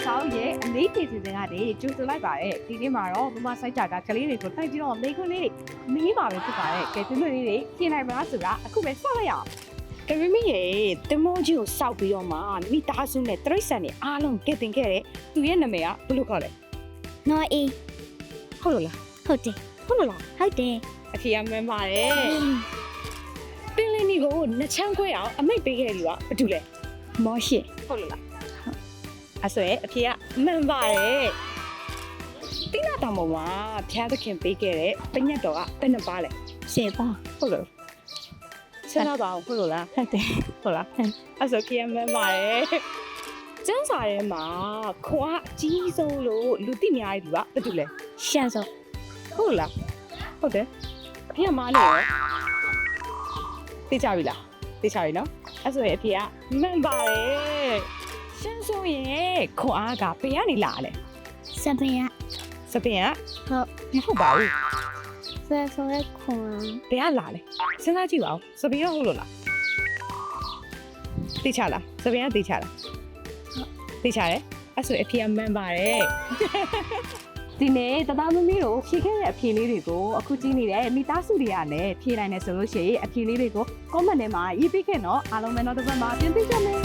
စာအုပ်ရဲ့အလေးကျေစီစဉ်ကနေကျူဆိုလိုက်ပါတယ်ဒီနေ့မှာတော့မမစိုက်ကြကကလေးတွေကိုတိုက်ပြီးတော့မိခွန်းလေးတွေမေးပါပဲဖြစ်ပါတယ်ကဲသူတို့လေးတွေပြင်နိုင်မလားဆိုတာအခုပဲစလိုက်ရအောင်ကမီရဲ့တမောကြီးကိုစောက်ပြီးတော့မှမိသားစုနဲ့တရိတ်ဆန်တွေအားလုံးကဲတင်ခဲ့တဲ့သူရဲ့နာမည်ကဘယ်လိုခေါ်လဲ နော်အေး ဟုတ်လို့လား ဟုတ်တယ် ဟုတ်လို့လား ဟုတ်တယ် အဖေကမန်းပါတယ်တင်းလင်းကြီးကိုနှစ်ချမ်းခွဲအောင်အမိတ်ပေးခဲ့ပြီကဘာတူလဲ မောရှိ ဟုတ်လို့လားအဲ့ဆိုရင်အဖေကမှန်ပါတယ်တိနာတောင်ပေါ်မှာဖျားသခင်ပေးခဲ့တဲ့ပညတ်တော်ကဘယ်နှပါလဲ စေပါ ဟုတ်လို့ဆက်တော့ပါအောင်ဟုတ်လို့လား ဟုတ်တယ် ဟုတ်လားအဲ့ဆိုဖေကမှန်ပါတယ်ကျန်းစာထဲမှာခွာအကြီးဆုံးလို့လူသိများတဲ့လူကဘာတူလဲ ရှမ်းစော ဟုတ်လားဟုတ်တယ်အဖေကမားနေရောသိကြပြီလားသိကြပြီနော်အဲ့ဆိုရင်အဖေကမှန်ပါတယ်ရှင်းဆိုရင်ခွန်အားကဘယ်ကနေလာလဲ စပင်ရ စပင်က ဟုတ် မဟုတ်ပါဘူး ဆယ်ဆိုရဲခွန် ဘယ်ကလာလဲစဉ်းစားကြည့်ပါဦးစပင်ကဟုတ်လို့လားသိချလားစပင်ကသိချလားသိချတယ်အဲ့ဆိုအဖေကမှန်ပါတယ်ဒီနေ့တသားသမီးတို့ဖြည့်ခဲ့တဲ့အဖြေလေးတွေကိုအခုကြည့်နေတဲ့မိသားစုတွေကလည်းဖြည့်နိုင်တယ်ဆိုလို့ရှိရင်အဖြေလေးတွေကို comment ထဲမှာရေးပေးခဲ့တော့အားလုံးပဲတော့တစ်ပတ်မှာပြင်ပြကြမယ်